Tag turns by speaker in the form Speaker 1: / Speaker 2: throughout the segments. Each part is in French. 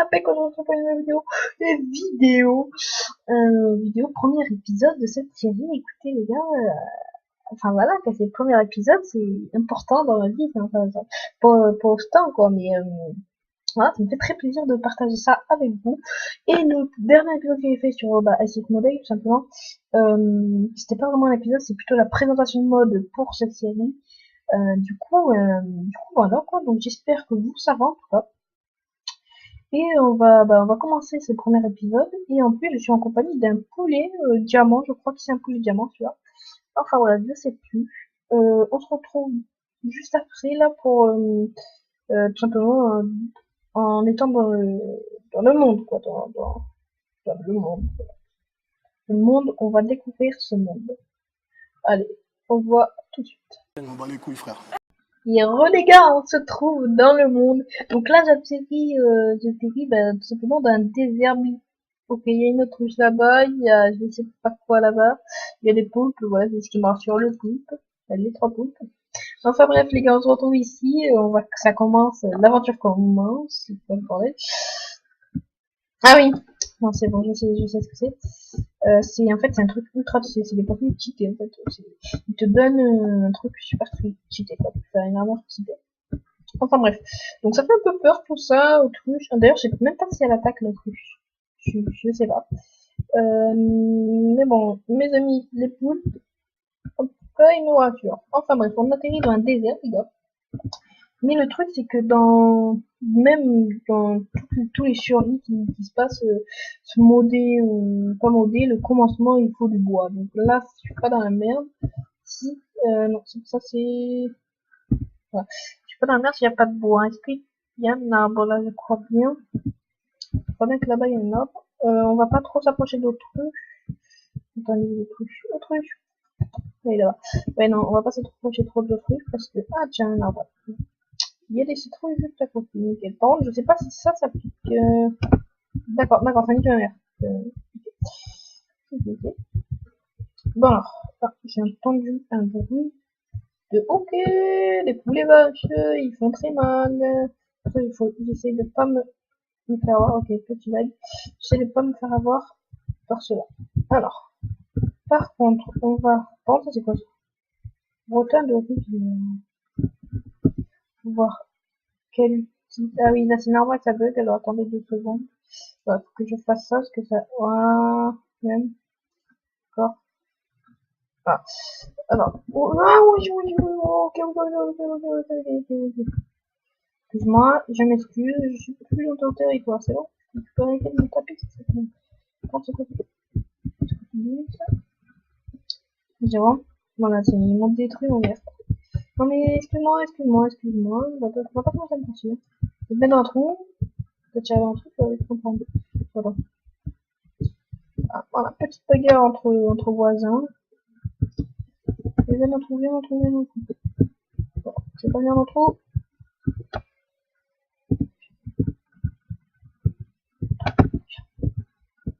Speaker 1: rappelle quand je retrouve pour une nouvelle vidéo, premier épisode de cette série. Écoutez les gars, enfin voilà, que c'est le premier épisode, c'est important dans la vie, enfin, pas autant quoi, mais voilà, ça me fait très plaisir de partager ça avec vous. Et le dernier épisode que j'ai fait sur Asset Model, tout simplement, c'était pas vraiment un épisode, c'est plutôt la présentation de mode pour cette série. Du coup voilà quoi, donc j'espère que vous ça va en tout cas. Et on va commencer ce premier épisode. Et en plus je suis en compagnie d'un poulet diamant, je crois que c'est un poulet diamant celui-là. Enfin voilà, je sais plus. On se retrouve juste après là pour tout simplement en étant dans le monde quoi, dans le monde. Le monde, on va découvrir ce monde. Allez, on voit tout de suite.
Speaker 2: On bat les couilles, frère.
Speaker 1: Et les gars, on se trouve dans le monde. Donc là, j'atterris tout simplement dans un désert. Ok, il y a une autruche là-bas, il y a je sais pas quoi là-bas. Il y a des poulpes, voilà, c'est ce qui marche sur le poulpe. Il y a les 3 poulpes. Enfin bref, les gars, on se retrouve ici. Ça commence, l'aventure commence. C'est pas le bordel. Ah oui, non, c'est bon, je sais ce que c'est. En fait, c'est un truc ultra, c'est des contenus cheatés, en fait. Ils te donnent un truc super cheaté, quoi, pour faire une armure cheatée. Enfin bref. Donc ça fait un peu peur tout ça, autruche. D'ailleurs, je sais même pas si elle attaque l'autruche. Je sais pas. Mais bon, mes amis, les poules, en tout cas, ils nous rassurent. Enfin bref, on atterrit dans un désert, les gars. Mais le truc, c'est que même dans tous les survies qui se passent, se modder ou pas modder, le commencement, il faut du bois. Donc là, je suis pas dans la merde. Si, non, ça c'est, voilà. Je suis pas dans la merde s'il n'y a pas de bois. Est-ce qu'il y a un arbre là? Je crois bien. Je crois bien que là-bas, il y a un arbre. On va pas trop s'approcher d'autruche. Attendez, autruche. Oui, là-bas. Ouais, non, on va pas s'approcher trop d'autruche parce que, ah, tiens, un arbre. Il y a des citrouilles juste à côté. Nickel. Par contre, je sais pas si ça pique. D'accord, ça nique ma mère. Ok. Bon alors, j'ai entendu un bruit de ok, les poulets vaches, ils font très mal. Après, j'essaie de pas me faire avoir. Ok, petit lag. J'essaie de pas me faire avoir par cela. Alors, par contre, par contre, c'est quoi ça? Breton de rivière. Voir quel type. Ah oui, là c'est normal, ça bug. Alors attendez 2 secondes. Faut que je fasse ça, parce que ça. Voilà, même. D'accord. Ah. Alors. Oh, ah oui, ok, ok. Excuse-moi, je m'excuse, je suis plus dans ton territoire, c'est bon? Tu peux arrêter de me taper, c'est bon. Quand c'est quoi? Ça? C'est bon? Voilà, c'est ils m'ont détruit mon merde. Non mais excuse-moi. On va pas commencer à me poursuivre. Je vais te mettre dans un trou. Je vais te tirer dans un truc, tu vas comprendre. Voilà. Ah, voilà, petite bagarre entre voisins. Et viens dans le trou. Bon, c'est pas bien dans le trou.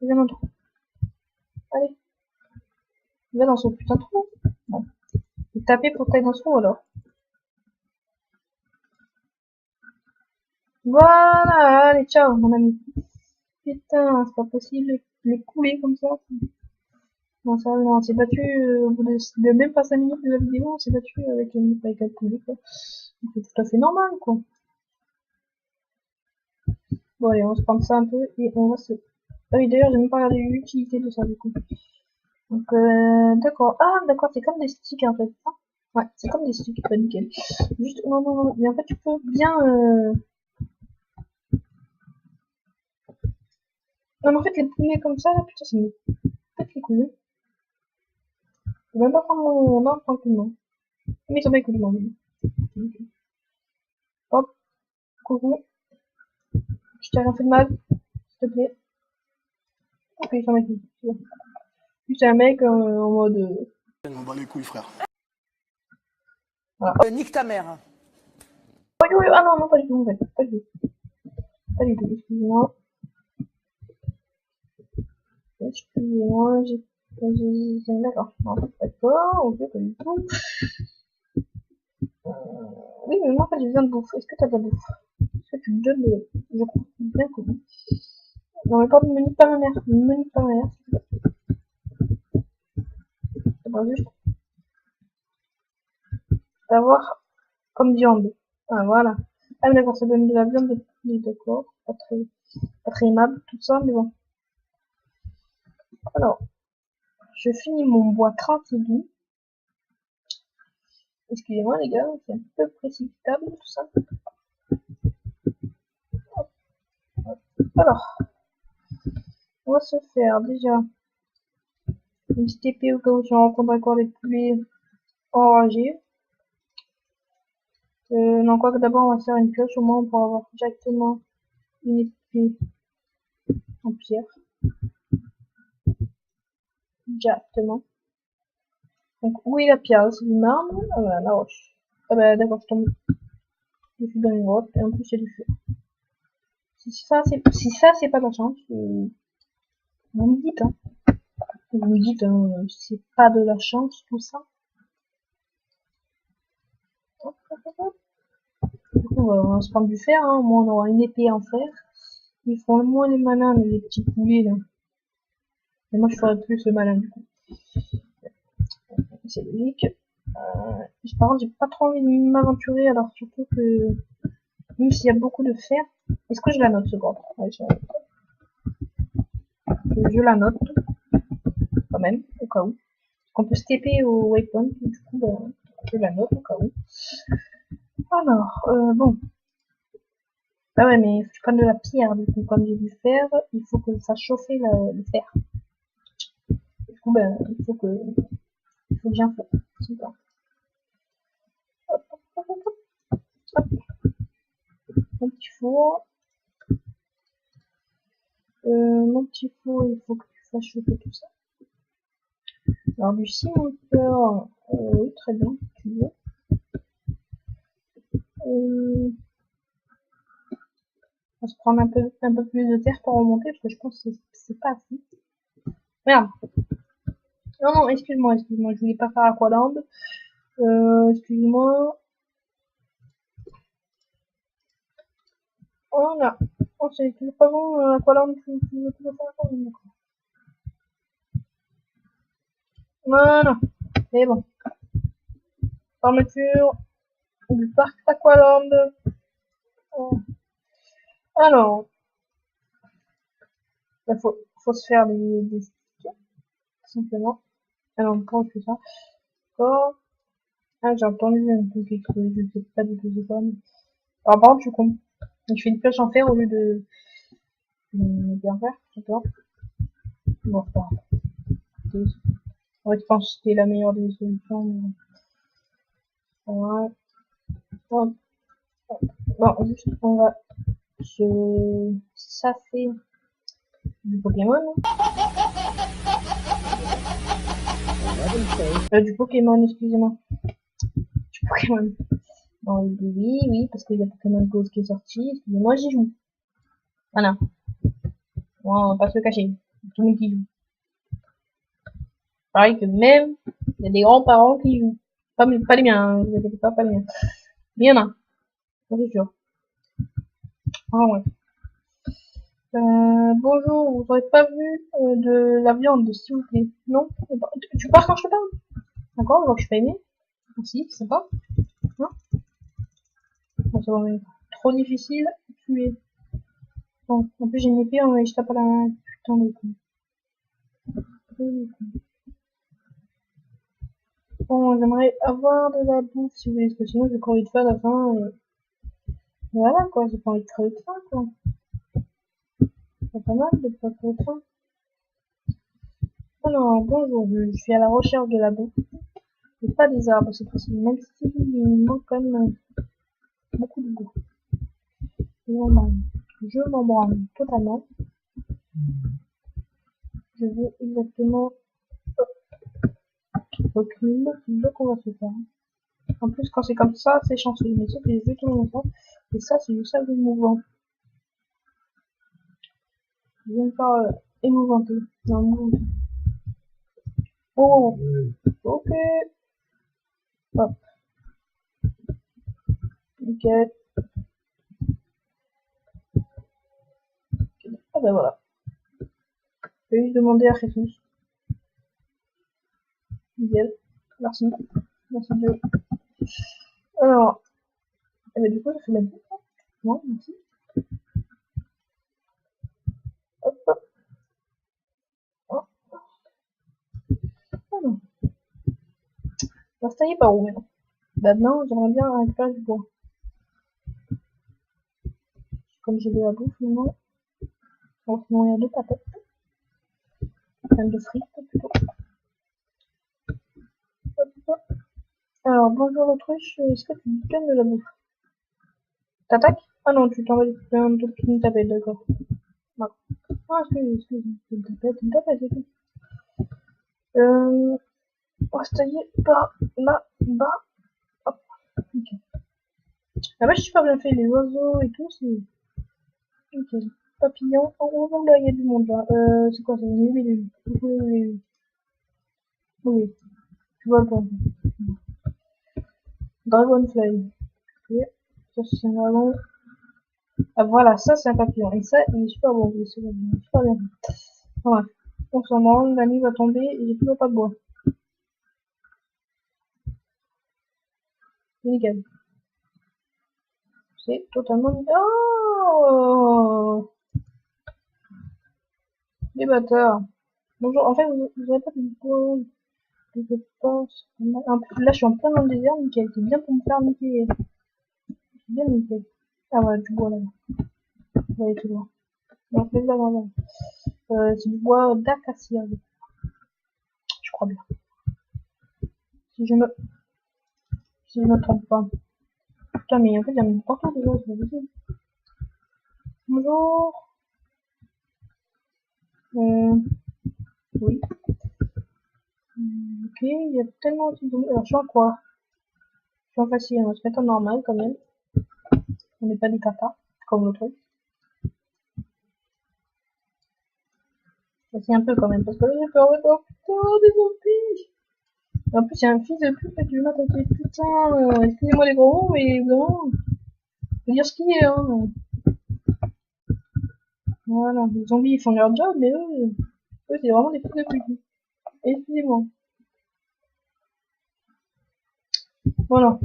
Speaker 1: Viens dans le trou. Allez, viens dans ce putain de trou. Bon. Et taper pour tailler dans ce trou alors. Voilà, allez, ciao mon ami. Putain, c'est pas possible, les couler comme ça. Non, ça, non, on s'est battu au bout de même pas 5 minutes de la vidéo, on s'est battu avec un poulet, quoi. Donc, c'est tout à fait normal, quoi. Bon, allez, on se prend ça un peu et on va se. Ah oui, d'ailleurs, j'ai même pas regardé l'utilité de ça, du coup. Donc, d'accord. Ah, d'accord, c'est comme des sticks, en fait. Ah, ouais, c'est comme des sticks, pas nickel. Juste, non. Mais en fait, tu peux bien. Non, mais en fait, les poulets comme ça, là, putain, ça me pète les couilles. Je vais même pas prendre mon arme tranquillement. Mais ça va écouter mon nom. Hop, coucou. Je t'ai rien fait de mal, s'il te plaît. Ok, ça m'a dit. Puis c'est un mec en mode.
Speaker 2: On bat les couilles, frère.
Speaker 1: Voilà.
Speaker 3: Nique ta mère.
Speaker 1: Oui, ah non, pas du tout, en fait. Pas du tout. Pas du tout, excusez-moi. D'accord. Non, d'accord, ok, pas du tout. Oui, mais moi, en fait, j'ai besoin de bouffe. Est-ce que t'as de la bouffe? Est-ce Tu me donnes je crois bien que oui. Non mais pas, me nique pas ma mère, me nique pas ma mère. C'est pas juste d'avoir comme viande. Ah voilà. Ah mais d'accord, ça donne de la viande de poulet, d'accord. Pas très aimable tout ça, mais bon. Alors, je finis mon bois tranquillou. Excusez-moi les gars, c'est un peu précipitable tout ça. Alors, on va se faire déjà une petite épée au cas où si on rencontre encore des poulets enragés. Non, quoi que d'abord on va faire une pioche au moins pour avoir directement une épée en pierre. Directement. Donc où est la pierre? C'est du marbre? Ah voilà, la roche. Ah bah d'accord, je suis dans une grotte et en plus il y a du feu. Si ça c'est pas de la chance, vous me dites, hein. Vous me dites, c'est pas de la chance tout ça. Du coup, on va se prendre du fer, hein. Au moins on aura une épée en fer. Ils font le moins les malins, les petits poulets là. Et moi je ferais plus le malin du coup. C'est logique. Par contre, j'ai pas trop envie de m'aventurer, alors surtout que même s'il y a beaucoup de fer, est-ce que je la note seconde? Ouais, je la note quand même, au cas où. Qu'on peut se TP au waypoint, du coup, ben, je la note au cas où. Alors, bon. Ah ouais, mais il faut que je prenne de la pierre, du coup, comme j'ai du fer, il faut que je fasse chauffer le fer. Du coup, ben, il faut que j'en fasse. Super. Hop, hop, hop, hop, hop. Mon petit four. Mon petit four, il faut que tu fasses chauffer tout ça. Alors, du cimenteur, oui, très bien, tu veux. On va se prendre un peu plus de terre pour remonter, parce que je pense que c'est pas assez. Merde. Non, non, excuse-moi, je voulais pas faire Aqualand. Excuse-moi. Voilà. Oh, c'est toujours pas bon, Aqualand, tu veux toujours faire Aqualand, d'accord. Voilà. C'est bon. Fermeture du parc Aqualand. Oh. Alors, il faut se faire des sticks, tout simplement. Alors, comment je fais ça? D'accord. Ah, j'ai entendu un peu quelque chose, je sais pas du tout c'est quoi. Alors, par contre, je suis con. Je fais une pioche en fer au lieu de bien faire, d'accord. Bon, c'est pas grave. En fait, je pense que c'était la meilleure des solutions. Mais... voilà. Hop, hop. Bon, juste, on va se saffer du Pokémon. Du Pokémon, excusez-moi. Du Pokémon. Bon, oui, oui, parce qu'il y a Pokémon Go qui est sorti. Excusez-moi, j'y joue. Voilà. Bon, on va pas se le cacher. Tout le monde qui joue. Pareil que même, il y a des grands-parents qui jouent. Pas les miens, hein, vous inquiétez pas, pas les miens. Mais il y en a, ça c'est sûr. Ah ouais. Bonjour, vous aurez pas vu de la viande, s'il vous plaît? Non? Tu pars quand je te parle? D'accord, je vois que je suis pas aimé. Merci, c'est sympa. Non? Bon, ça va, mais trop difficile à tuer. Bon, en plus j'ai une épée, mais je tape à la main. Putain de con. Bon, j'aimerais avoir de la bouffe, si vous voulez, parce que sinon j'ai pas envie de faire la fin. Et... voilà, quoi, j'ai pas envie de crever de faim, quoi. C'est pas mal de pas crever de faim. Alors, bonjour, je suis à la recherche de la bouffe. Et pas des arbres, c'est possible, même si il manque quand même beaucoup de goût. Je m'en branle totalement. Je veux exactement le qu'on va se faire. En plus, quand c'est comme ça, c'est chanceux. Mais sauf que les yeux tournent comme ça. Et ça, c'est du sable mouvant. Je viens de faire émouvanter. Non, mouvanter. Oh, ok. Hop. Nickel. ben voilà. Je vais juste demander à Jesus. Nickel. Merci. Merci Dieu. Alors, eh ben, du coup, ça fait la bouffe. Non, merci. Hop, hop. Hop. Ah non. On va se tailler par où maintenant? Maintenant, j'aimerais bien récupérer du bois. Comme j'ai de la bouffe maintenant. On va nourrir de patates. Même de frites plutôt. Hop, hop. Alors, bonjour l'autruche, est-ce que tu me donnes de la bouffe? T'attaques? Ah non, tu t'en vas un truc qui me tapette, d'accord. D'accord. Ah, excuse, tu me tapette, c'est tout. On va se tailler par là, bas. Hop, ok. Ah bah, j'ai super bien fait, les oiseaux et tout, c'est... Ok. Papillon. Oh, là, il y a du monde, là. C'est quoi, c'est une libellule. Oui, oui, tu vois pas. Dragonfly. Ok. Ça, c'est un dragon. Ah, voilà, ça, c'est un papillon. Et ça, il est super bon. Il est super bien. Super bien. Voilà. On s'en branle, la nuit va tomber et j'ai toujours pas de bois. C'est nickel. C'est totalement nickel. Oh! Les bâtards. Bonjour. En fait, vous avez pas de bois. Je pense. Là, je suis en plein dans le désert, nickel. C'est bien pour me faire niquer. C'est bien nickel. Ah ouais, du bois là. On va aller tout loin. Non, c'est là, là. C'est du bois d'acacia. Je crois bien. Si je me, si je me trompe pas. Putain, mais en fait, il y en a partout des autres. C'est pas possible. Bonjour. Oui. Ok, il y a tellement de zombies. Alors, je suis en quoi? Je suis en facile, on va se mettre en normal quand même. On n'est pas des tatas, comme l'autre. C'est un peu quand même, parce que là, j'ai peur de voir. Oh, des zombies! En plus, il y a un fils de pute qui veut m'attaquer. Putain, excusez-moi les gros mots, mais vraiment, faut dire ce qu'il est, hein. Voilà, les zombies, ils font leur job, mais eux c'est vraiment des fils de pute. Excusez-moi. Voilà.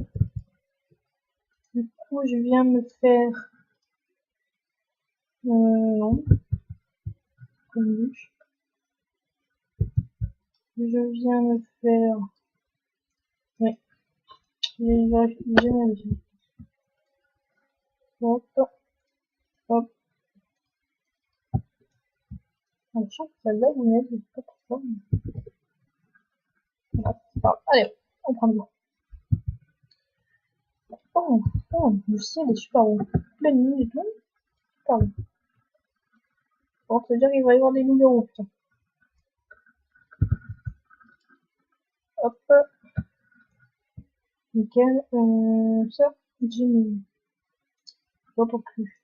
Speaker 1: Du coup, je viens me faire, non, comme bûche. Je viens me faire, ouais, j'ai jamais vu. Hop, hop. Ah, je sens que ça lag, mais je sais pas pourquoi. Voilà. Allez, on prend le bois. Oh, oh, le ciel est super beau. Pleine nuit et tout. Super beau. Bon, ça veut dire qu'il va y avoir des loups-garous, putain. Hop, nickel. Ça, j'ai mis. J'entends plus.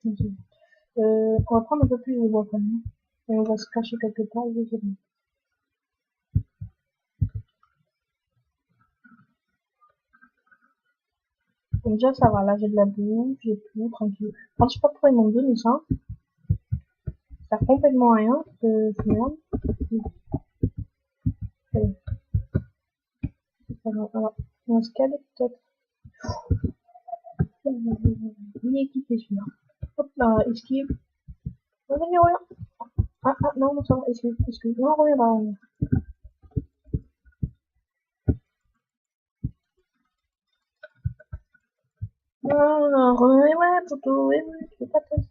Speaker 1: On va prendre un peu plus de bois quand même. Et on va se cacher quelque part, je sais pas. Donc déjà, ça va. Là, j'ai de la bouffe, j'ai tout, tranquille. Enfin, je sais pas pourquoi ils m'ont donné ça. Ça sert complètement à rien, cette merde. Voilà. On va se caler peut-être. Il est équipé celui-là. Hop là, esquive. On va venir, reviens. Ah, ah, non, non, ça va, esquive. Non, on reviendra, on reviendra. Non, non, ouais, poto, ouais, tu fais pas de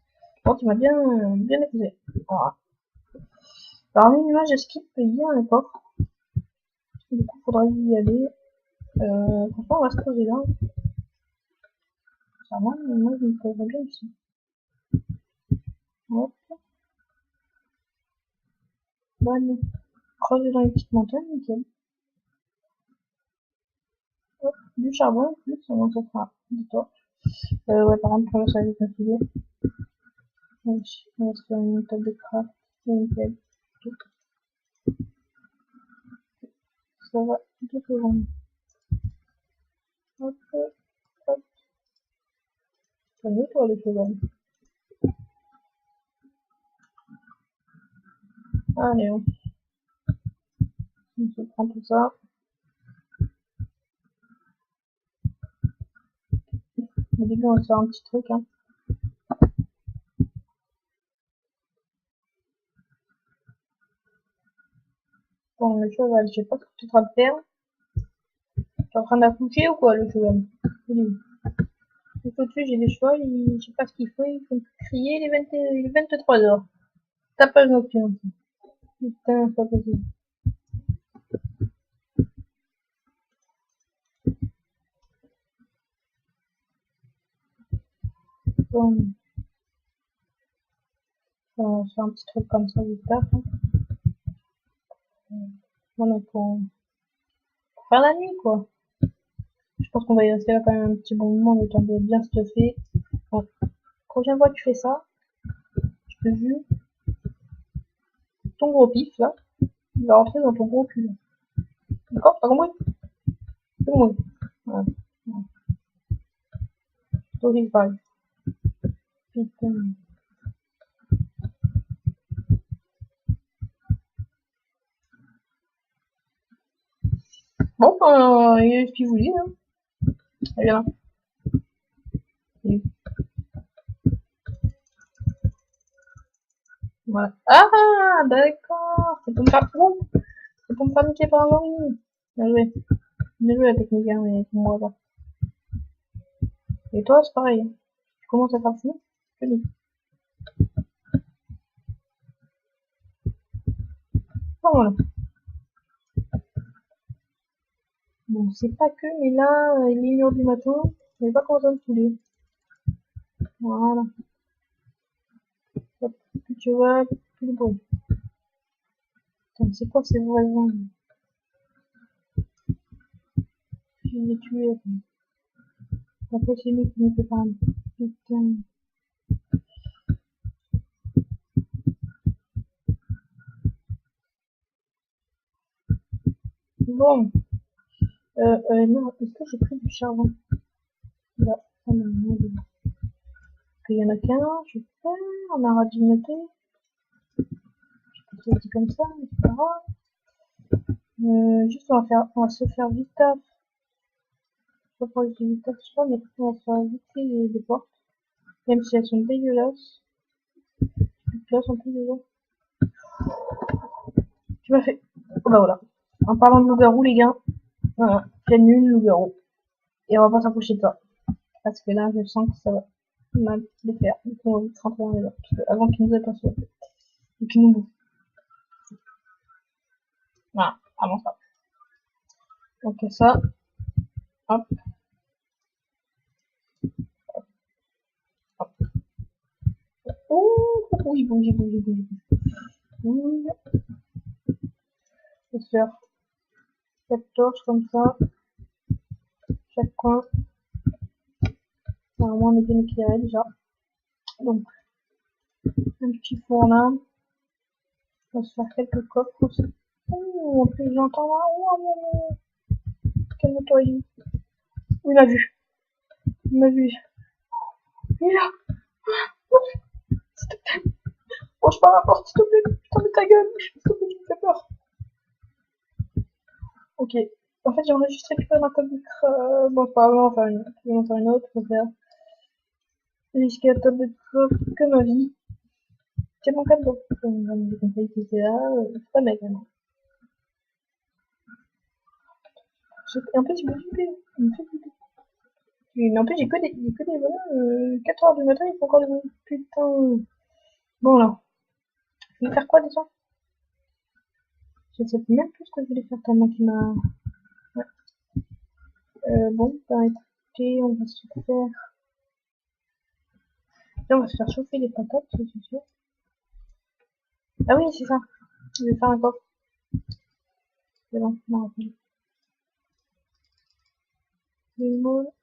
Speaker 1: bon, tu m'as bien épousé. Voilà. Alors, les nuages, esquive, il y a un coffre. Du coup, faudra y aller. Franchement, on va se poser là. Ça va, moi, je me poserai bien ici. Hop, bonne. Creuser dans les petites montagnes, nickel. Hop, du charbon, en plus, donc ça fera du torche. Ouais, par contre, ça va être fatigué. On va se faire une table de craft, nickel. Ça va tout au long. Hop, hop. Calme-toi, le cheval. Allez, on se prend tout ça. Au début, on va se faire un petit truc, hein. Bon, le cheval, je sais pas ce que tu es en train de faire. Tu es en train d'accoucher ou quoi, le cheval? Oui. Tout au-dessus, j'ai des chevaux, je sais pas ce qu'ils font, ils font crier les 23 heures. Tapage nocturne. Putain, c'est pas possible. Bon, on va faire un petit truc comme ça, vite taf, hein. Voilà, pour faire la nuit, quoi. Je pense qu'on va y rester là quand même un petit bon moment, le temps de bien stuffer. Bon, prochaine fois que tu fais ça, je te jure, ton gros pif, là, il va rentrer dans ton gros cul. D'accord? T'as compris? C'est bon. Voilà. Voilà. Toi aussi, pareil. Putain. Bon, il y a ce qu'il vous dit, hein. Allez, là. Et voilà. Ah, d'accord. C'est pour me faire trop. C'est pour me faire niquer par un gorille. Bien joué. Bien joué la technique, hein, mais c'est moi, là. Et toi, c'est pareil. Tu commences à faire ça, je te dis. Ah, voilà. Bon, c'est pas que, mais là, il est 1h du matin. Je vais pas commencer à me saouler. Voilà. Hop, plus tu vois, plus le bruit. Putain, c'est quoi ces voisins? Je vais les tuer. Après, c'est nous qui nous fait parler. Putain. Bon. Non, est-ce que j'ai pris du charbon? Là. Ah non, non, non. Il y en a qu'un, je sais pas, on a radionoté. Je peux te dire comme ça, mais c'est pas grave. Juste, on va se faire vite taf. Je sais pas pourquoi je dis vite taf, je sais pas, mais on va se faire vite les portes. Même si elles sont dégueulasses. Plus de place en plus déjà. Tu m'as fait. Oh bah voilà. En parlant de loup-garou, les gars, voilà. J'ai nul loup-garou. Et on va pas s'approcher de toi. Parce que là, je sens que ça va mal le faire. Du coup, on va vite rentrer dans les dents. Parce que avant qu'ils nous aperçoivent. Et qu'ils nous bouffent. Voilà. Avant ça. Donc ça. Hop. Hop. Ouh, il bouge, il bouge, il bouge, il bouge. On va se faire 4 torches comme ça. Chaque coin. Normalement, on est bien éclairé déjà. Donc, un petit four là. On va se faire quelques coffres aussi. Ouh, en plus j'entends là. Ouh, calme-toi, il m'a vu. Il m'a vu. Il est là. S'il te plaît. Franche pas la porte, s'il te plaît. Putain, mais ta gueule. S'il te plaît, tu me fais peur. Ok. En fait, j'aimerais juste récupérer ma table de bon, c'est pas grave, on va en faire une autre. On va faire risquer la table de coffre que ma vie. C'est mon cadeau. J'ai compris qu'il était là. C'est pas mec maintenant. En plus, il me fait flipper. Il me fait flipper. Mais en plus, j'ai que des voleurs. 4 heures du matin, il faut encore des voleurs. Putain. Bon, là. Je vais faire quoi déjà? Je sais même plus ce que je voulais faire tellement qu'il m'a. Ouais. Bon, bah écoutez, on va se faire. Là, on va se faire chauffer les patates, c'est sûr. Ah oui, c'est ça. Je vais faire un coffre. C'est bon, je m'en rappelle. Les mots.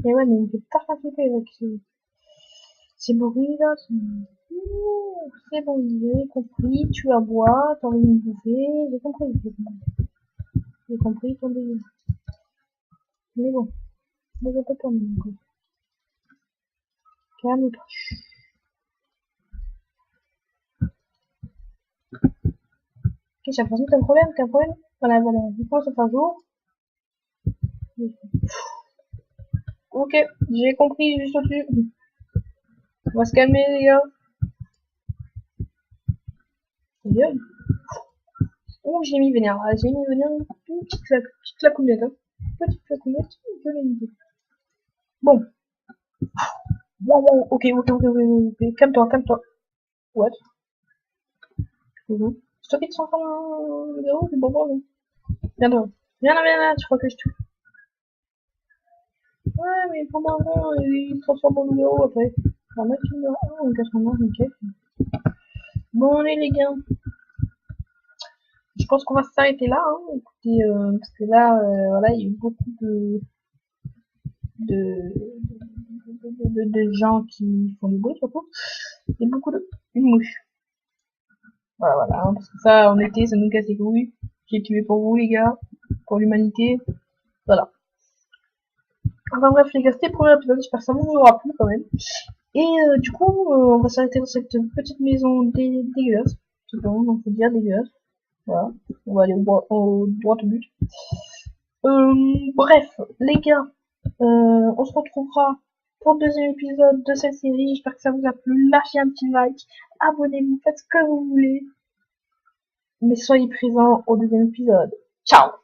Speaker 1: Et ouais, mais il me fait pas flipper avec ces bruits là. Ouh, c'est bon, j'ai compris. Tu aboies, t'as envie de me bouffer. J'ai compris, j'ai compris. J'ai compris ton délire. Mais bon, mais j'ai pas peur maintenant. Calme-toi. j'ai l'impression que t'as un problème. Voilà, voilà, je pense que ça fait un jour. Ok, j'ai compris, juste au-dessus. On va se calmer, les gars. Bien. Oh, j'ai mis vénère. Ah, j'ai mis vénère. Une petite claquonnette, hein. Petite claquonnette, je l'ai mis. Bon. Bon, bon, ok. Calme-toi, calme-toi. What? C'est toi qui te sens comme un héros, c'est bon, bon. Viens là. Viens là, tu crois que je tue. Ouais, mais pendant un moment, il se transforme en numéro après. Un mec numéro 1, un 80, ok. Bon, allez, les gars. Je pense qu'on va s'arrêter là, hein. Écoutez, parce que là, voilà, il y a eu beaucoup de, de gens qui font du bruit, surtout. Et beaucoup de, une mouche. Voilà, voilà, hein, parce que ça, en été, ça nous casse les couilles. J'ai tué pour vous, les gars. Pour l'humanité. Voilà. Enfin bref, les gars, c'était le premier épisode. J'espère que ça vous aura plu quand même. Et du coup, on va s'arrêter dans cette petite maison dégueulasse. Tout le monde, on peut dire dégueulasse. Voilà. On va aller au droit au but. Bref, les gars, on se retrouvera pour le deuxième épisode de cette série. J'espère que ça vous a plu. Lâchez un petit like, abonnez-vous, faites ce que vous voulez. Mais soyez présents au deuxième épisode. Ciao!